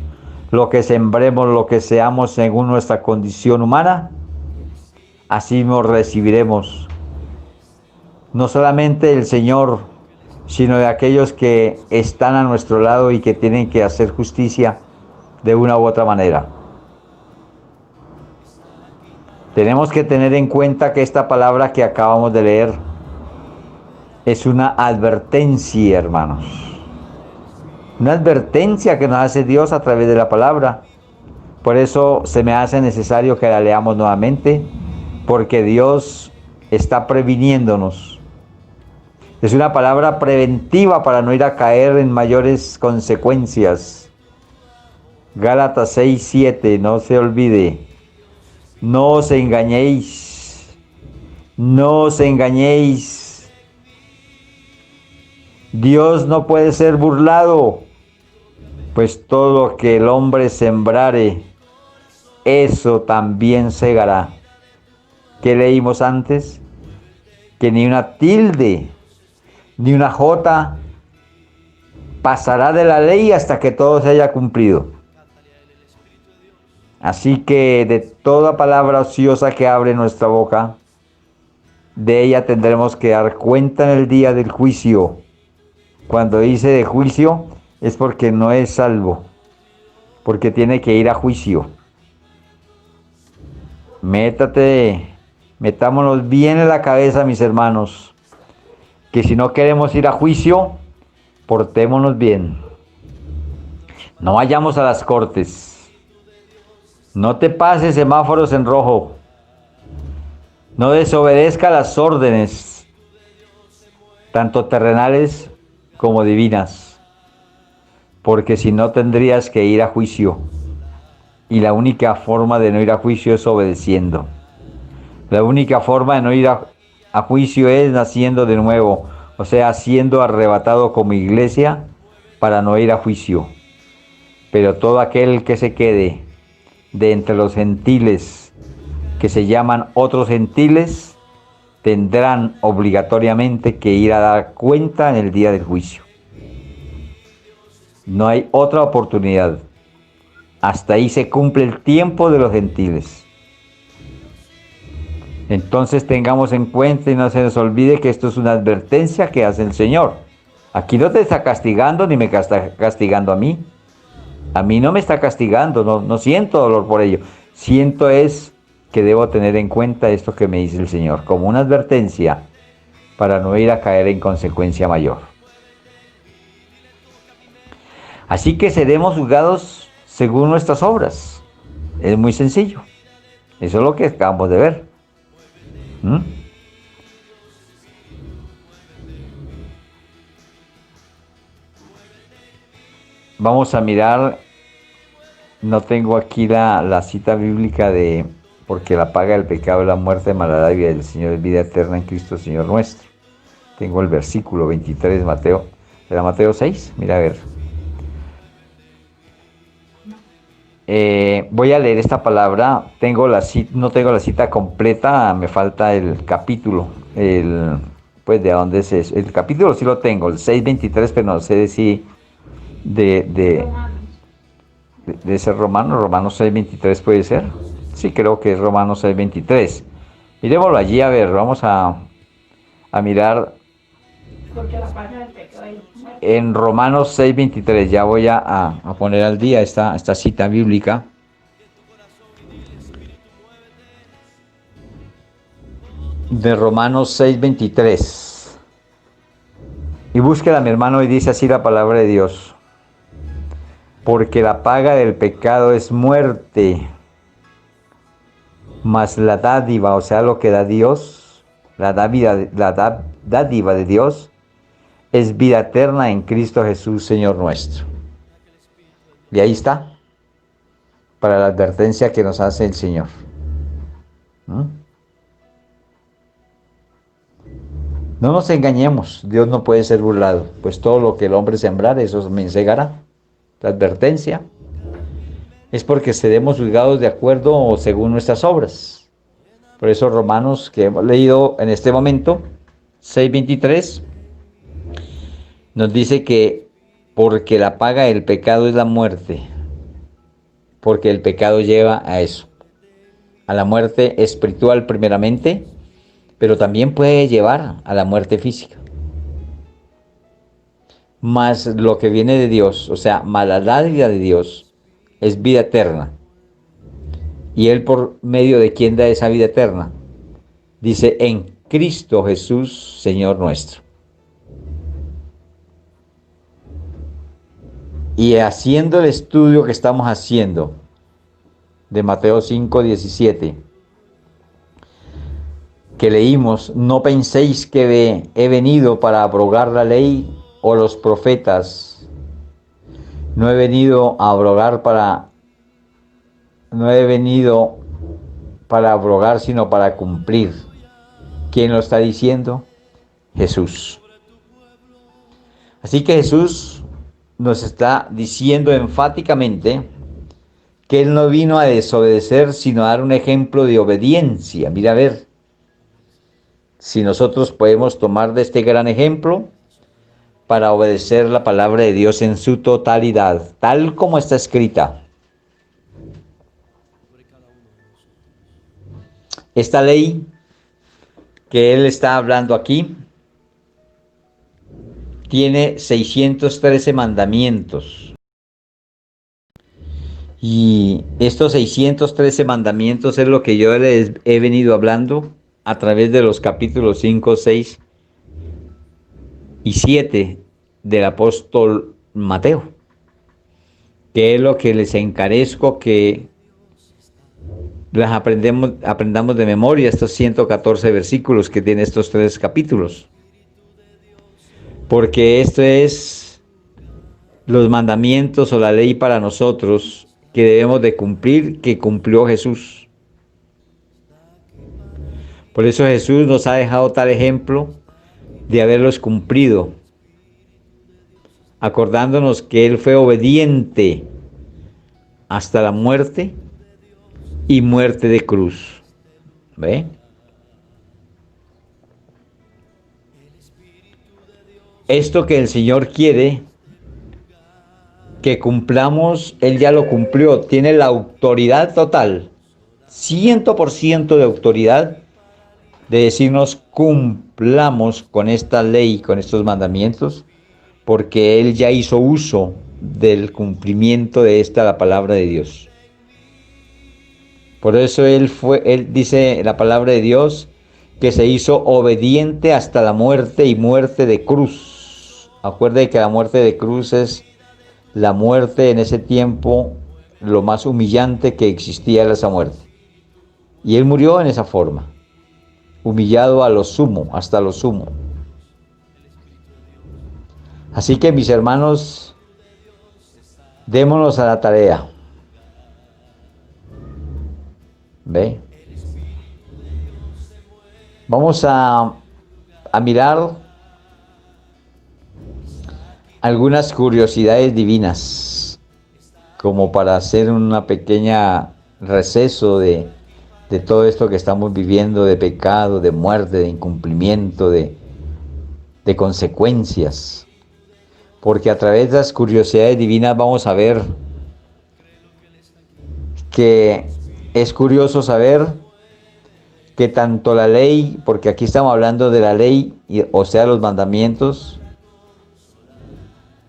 lo que sembremos, lo que seamos según nuestra condición humana, así nos recibiremos. No solamente del Señor, sino de aquellos que están a nuestro lado y que tienen que hacer justicia de una u otra manera. Tenemos que tener en cuenta que esta palabra que acabamos de leer es una advertencia, hermanos. Una advertencia que nos hace Dios a través de la palabra. Por eso se me hace necesario que la leamos nuevamente, porque Dios está previniéndonos. Es una palabra preventiva para no ir a caer en mayores consecuencias. Gálatas 6:7, no se olvide. No os engañéis, no os engañéis. Dios no puede ser burlado, pues todo lo que el hombre sembrare, eso también segará. ¿Qué leímos antes? Que ni una tilde, ni una jota pasará de la ley hasta que todo se haya cumplido. Así que de toda palabra ociosa que abre nuestra boca, de ella tendremos que dar cuenta en el día del juicio. Cuando dice de juicio es porque no es salvo, porque tiene que ir a juicio. Metámonos bien en la cabeza, mis hermanos, que si no queremos ir a juicio, portémonos bien. No vayamos a las cortes. No te pases semáforos en rojo. No desobedezca las órdenes, tanto terrenales como divinas, porque si no tendrías que ir a juicio. Y la única forma de no ir a juicio es obedeciendo. La única forma de no ir a juicio es naciendo de nuevo, o sea, siendo arrebatado como iglesia para no ir a juicio. Pero todo aquel que se quede de entre los gentiles, que se llaman otros gentiles, tendrán obligatoriamente que ir a dar cuenta en el día del juicio. No hay otra oportunidad. Hasta ahí se cumple el tiempo de los gentiles. Entonces tengamos en cuenta y no se nos olvide que esto es una advertencia que hace el Señor. Aquí no te está castigando ni me está castigando a mí. A mí no me está castigando, no siento dolor por ello. Siento es que debo tener en cuenta esto que me dice el Señor, como una advertencia para no ir a caer en consecuencia mayor. Así que seremos juzgados según nuestras obras. Es muy sencillo. Eso es lo que acabamos de ver. Vamos a mirar, no tengo aquí la cita bíblica de, porque la paga del pecado es la muerte, maldad y vida del Señor es vida eterna en Cristo Señor nuestro. Tengo el versículo 23 de Mateo, ¿era Mateo 6? Mira a ver. Voy a leer esta palabra, no tengo la cita completa, me falta el capítulo, pues de dónde es eso. El capítulo sí lo tengo, el 6:23, pero no sé de si de ser Romanos 6:23 puede ser. Sí, creo que es Romanos 6:23. Miremoslo allí, a ver, vamos a mirar en Romanos 6:23. Ya voy a poner al día esta cita bíblica. De Romanos 6:23. Y búsquela, mi hermano, y dice así la palabra de Dios. Porque la paga del pecado es muerte, mas la dádiva, o sea, lo que da Dios, la dádiva de Dios, es vida eterna en Cristo Jesús, Señor nuestro. Y ahí está, para la advertencia que nos hace el Señor. No nos engañemos, Dios no puede ser burlado, pues todo lo que el hombre sembrare, eso me segará. La advertencia es porque seremos juzgados de acuerdo o según nuestras obras. Por eso Romanos, que hemos leído en este momento, 6:23, nos dice que porque la paga del pecado es la muerte, porque el pecado lleva a eso, a la muerte espiritual primeramente, pero también puede llevar a la muerte física. Más lo que viene de Dios, o sea, más la dádiva de Dios, es vida eterna. ¿Y Él por medio de quién da esa vida eterna? Dice, en Cristo Jesús, Señor nuestro. Y haciendo el estudio que estamos haciendo de Mateo 5:17, que leímos, no penséis que he venido para abrogar la ley o los profetas. No he venido para abrogar, sino para cumplir. ¿Quién lo está diciendo? Jesús. Así que Jesús nos está diciendo enfáticamente que Él no vino a desobedecer, sino a dar un ejemplo de obediencia. Mira a ver, si nosotros podemos tomar de este gran ejemplo para obedecer la palabra de Dios en su totalidad, tal como está escrita. Esta ley que él está hablando aquí tiene 613 mandamientos. Y estos 613 mandamientos es lo que yo les he venido hablando a través de los capítulos 5, 6 y 7 del apóstol Mateo, que es lo que les encarezco que las aprendamos de memoria, estos 114 versículos que tiene estos 3 capítulos. Porque esto es los mandamientos o la ley para nosotros que debemos de cumplir, que cumplió Jesús. Por eso Jesús nos ha dejado tal ejemplo de haberlos cumplido, acordándonos que Él fue obediente hasta la muerte y muerte de cruz. ¿Ve? Esto que el Señor quiere que cumplamos, Él ya lo cumplió, tiene la autoridad total, 100% de autoridad de decirnos cumplamos con esta ley, con estos mandamientos, porque Él ya hizo uso del cumplimiento de la palabra de Dios. Por eso Él dice la palabra de Dios, que se hizo obediente hasta la muerte y muerte de cruz. Acuerde que la muerte de cruz es la muerte en ese tiempo, lo más humillante que existía era esa muerte. Y Él murió en esa forma, humillado a lo sumo, hasta lo sumo. Así que mis hermanos, démonos a la tarea. ¿Ve? Vamos a mirar algunas curiosidades divinas, como para hacer una pequeña receso de todo esto que estamos viviendo, de pecado, de muerte, de incumplimiento, de consecuencias. Porque a través de las curiosidades divinas vamos a ver que es curioso saber que tanto la ley, porque aquí estamos hablando de la ley, o sea, los mandamientos,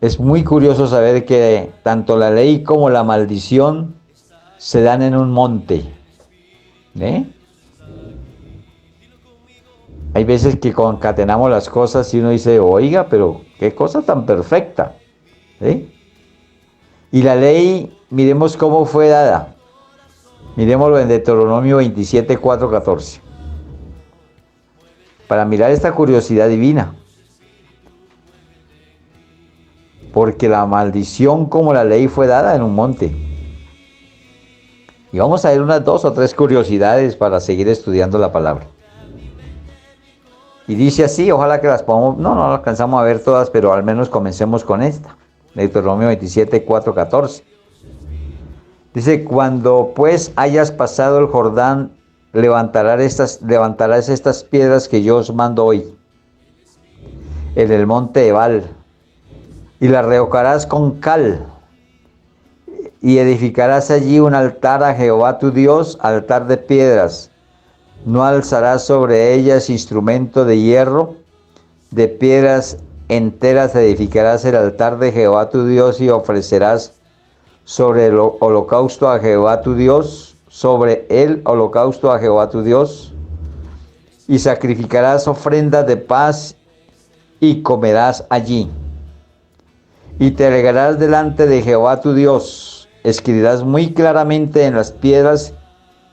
es muy curioso saber que tanto la ley como la maldición se dan en un monte. Hay veces que concatenamos las cosas y uno dice, oiga, pero qué cosa tan perfecta. Y la ley, miremos cómo fue dada. Miremoslo en Deuteronomio 27, 4, 14. Para mirar esta curiosidad divina. Porque la maldición como la ley fue dada en un monte. Y vamos a ver unas 2 o 3 curiosidades para seguir estudiando la palabra. Y dice así, ojalá que las podamos, no alcanzamos a ver todas, pero al menos comencemos con esta. Deuteronomio 27, 4, 14. Dice, cuando pues hayas pasado el Jordán, levantarás estas piedras que yo os mando hoy, en el monte Ebal, y las rehocarás con cal, y edificarás allí un altar a Jehová tu Dios, altar de piedras. No alzarás sobre ellas instrumento de hierro, de piedras enteras edificarás el altar de Jehová tu Dios y ofrecerás sobre el holocausto a Jehová tu Dios, sobre el holocausto a Jehová tu Dios, y sacrificarás ofrendas de paz y comerás allí. Y te alegrarás delante de Jehová tu Dios, escribirás muy claramente en las piedras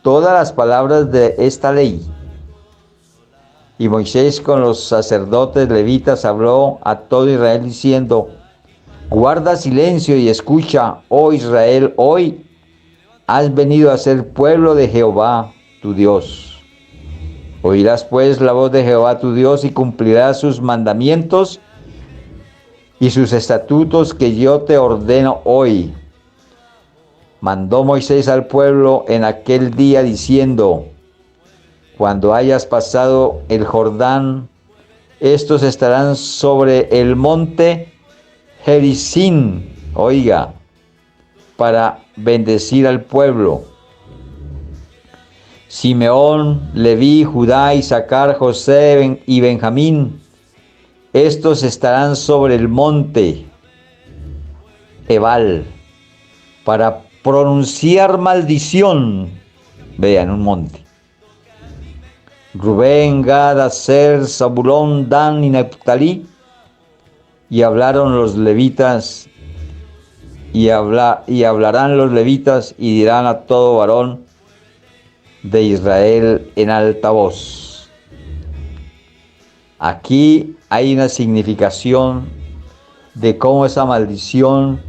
todas las palabras de esta ley. Y Moisés con los sacerdotes levitas habló a todo Israel diciendo, guarda silencio y escucha, oh Israel, hoy has venido a ser pueblo de Jehová tu Dios. Oirás pues la voz de Jehová tu Dios y cumplirás sus mandamientos y sus estatutos que yo te ordeno hoy. Mandó Moisés al pueblo en aquel día diciendo, cuando hayas pasado el Jordán, estos estarán sobre el monte Gerizim, para bendecir al pueblo. Simeón, Leví, Judá, Isaacar, José y Benjamín. Estos estarán sobre el monte Ebal para pronunciar maldición. Vean, un monte. Rubén, Gad, Aser, Zabulón, Dan y Neftalí. Y hablaron los levitas, y hablarán los levitas y dirán a todo varón de Israel en alta voz. Aquí hay una significación de cómo esa maldición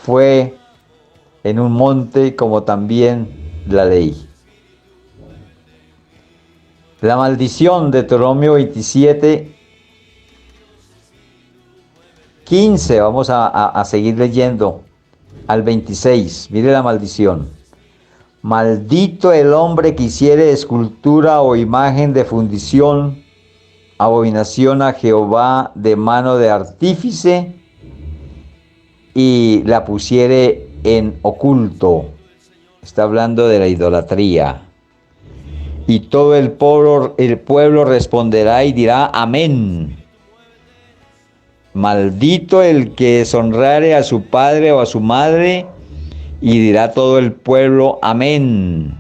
fue en un monte, como también la ley. La maldición de Deuteronomio 27, 15, vamos a seguir leyendo al 26. Mire la maldición. Maldito el hombre que hiciere escultura o imagen de fundición, abominación a Jehová de mano de artífice, y la pusiere en oculto. Está hablando de la idolatría. Y todo el pueblo responderá y dirá amén. Maldito el que deshonrare a su padre o a su madre, y dirá todo el pueblo amén.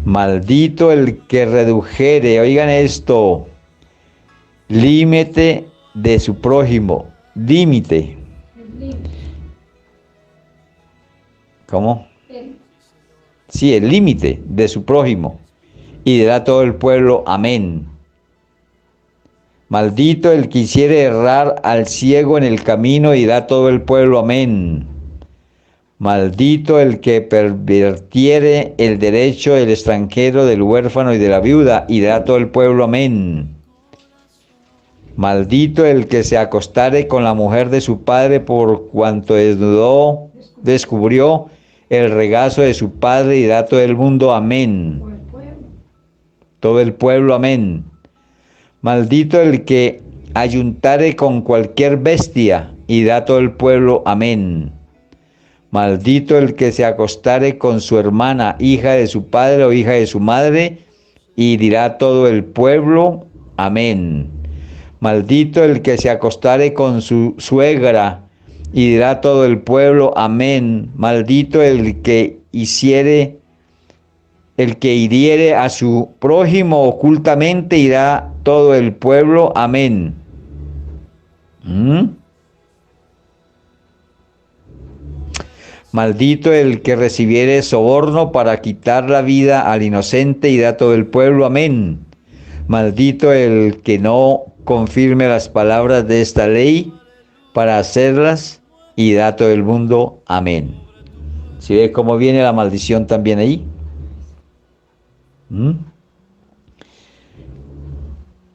Maldito el que redujere, oigan esto, límite de su prójimo, límite. ¿Cómo? Sí, el límite de su prójimo. Y dirá todo el pueblo amén. Maldito el que hiciere errar al ciego en el camino, y dirá todo el pueblo amén. Maldito el que pervirtiere el derecho del extranjero, del huérfano y de la viuda, y dirá todo el pueblo amén. Maldito el que se acostare con la mujer de su padre, por cuanto descubrió el regazo de su padre, y dirá todo el mundo amén. Todo el pueblo amén. Maldito el que ayuntare con cualquier bestia, y dirá todo el pueblo amén. Maldito el que se acostare con su hermana, hija de su padre o hija de su madre, y dirá todo el pueblo amén. Maldito el que se acostare con su suegra, y dirá todo el pueblo amén. Maldito el que hiriere a su prójimo ocultamente, y dirá todo el pueblo amén. Maldito el que recibiere soborno para quitar la vida al inocente, y dirá todo el pueblo amén. Maldito el que no confirme las palabras de esta ley para hacerlas, y dirá todo el mundo amén. ¿Sí ve cómo viene la maldición también ahí?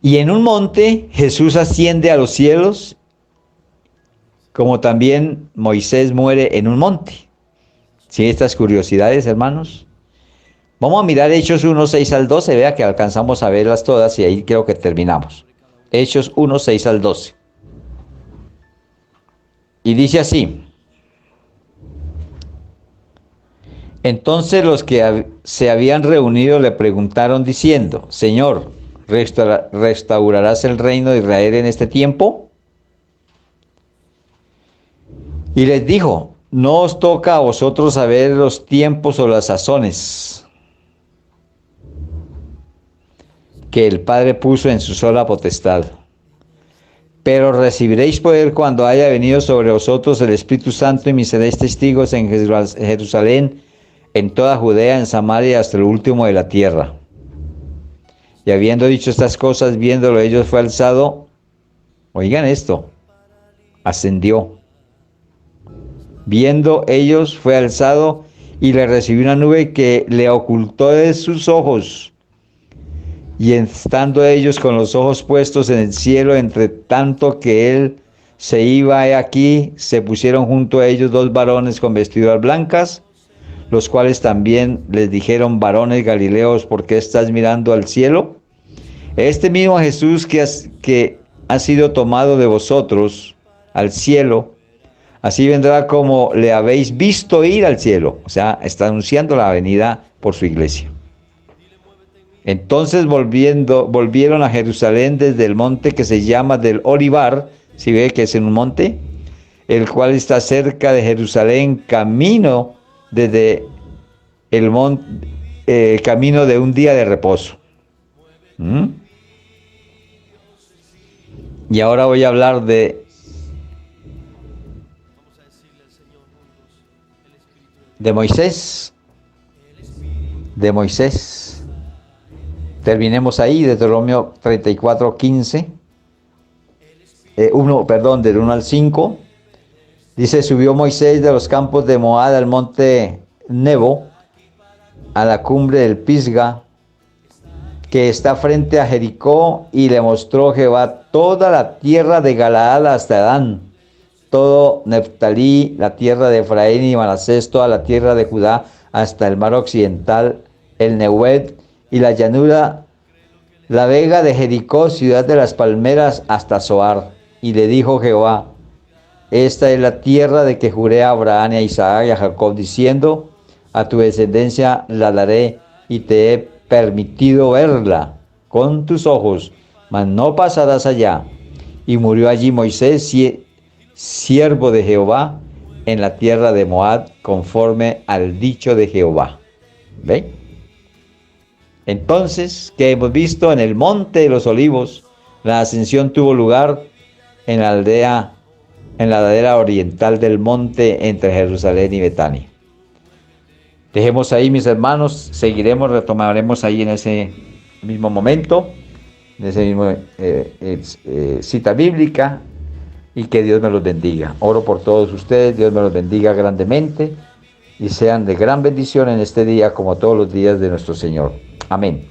Y en un monte Jesús asciende a los cielos, como también Moisés muere en un monte. ¿Sí? Estas curiosidades, hermanos. Vamos a mirar Hechos 1, 6 al 12, vea que alcanzamos a verlas todas y ahí creo que terminamos. Hechos 1, 6 al 12. Y dice así: entonces los que se habían reunido le preguntaron diciendo: Señor, ¿restaurarás el reino de Israel en este tiempo? Y les dijo: no os toca a vosotros saber los tiempos o las sazones que el Padre puso en su sola potestad. Pero recibiréis poder cuando haya venido sobre vosotros el Espíritu Santo, y me seréis testigos en Jerusalén, en toda Judea, en Samaria, hasta el último de la tierra. Y habiendo dicho estas cosas, viéndolo ellos, fue alzado, oigan esto, ascendió. Viendo ellos, fue alzado, y le recibió una nube que le ocultó de sus ojos. Y estando ellos con los ojos puestos en el cielo, entre tanto que él se iba, he aquí, se pusieron junto a ellos dos varones con vestiduras blancas, los cuales también les dijeron: varones galileos, ¿por qué estás mirando al cielo? Este mismo Jesús que ha sido tomado de vosotros al cielo, así vendrá como le habéis visto ir al cielo. O sea, está anunciando la venida por su iglesia. Entonces volvieron a Jerusalén desde el monte que se llama del Olivar, si ve que es en un monte, el cual está cerca de Jerusalén, camino desde el monte, camino de un día de reposo. ¿Mm? Y ahora voy a hablar de Moisés. De Moisés. Terminemos ahí, Deuteronomio 34, 15. Del 1 al 5. Dice, subió Moisés de los campos de Moab al monte Nebo, a la cumbre del Pisga, que está frente a Jericó, y le mostró Jehová toda la tierra de Galaad hasta Dan, todo Neftalí, la tierra de Efraín y Manasés, toda la tierra de Judá, hasta el mar occidental, el Nehued y la llanura, la vega de Jericó, ciudad de las palmeras, hasta Zoar. Y le dijo Jehová, esta es la tierra de que juré a Abraham y a Isaac y a Jacob, diciendo, a tu descendencia la daré, y te he permitido verla con tus ojos, mas no pasarás allá. Y murió allí Moisés, siervo de Jehová, en la tierra de Moab, conforme al dicho de Jehová. ¿Ve? Entonces, que hemos visto en el monte de los olivos, la ascensión tuvo lugar en la ladera oriental del monte entre Jerusalén y Betania. Dejemos ahí, mis hermanos, seguiremos, retomaremos ahí en ese mismo momento, en ese mismo cita bíblica, y que Dios me los bendiga. Oro por todos ustedes, Dios me los bendiga grandemente y sean de gran bendición en este día como todos los días de nuestro Señor. Amén.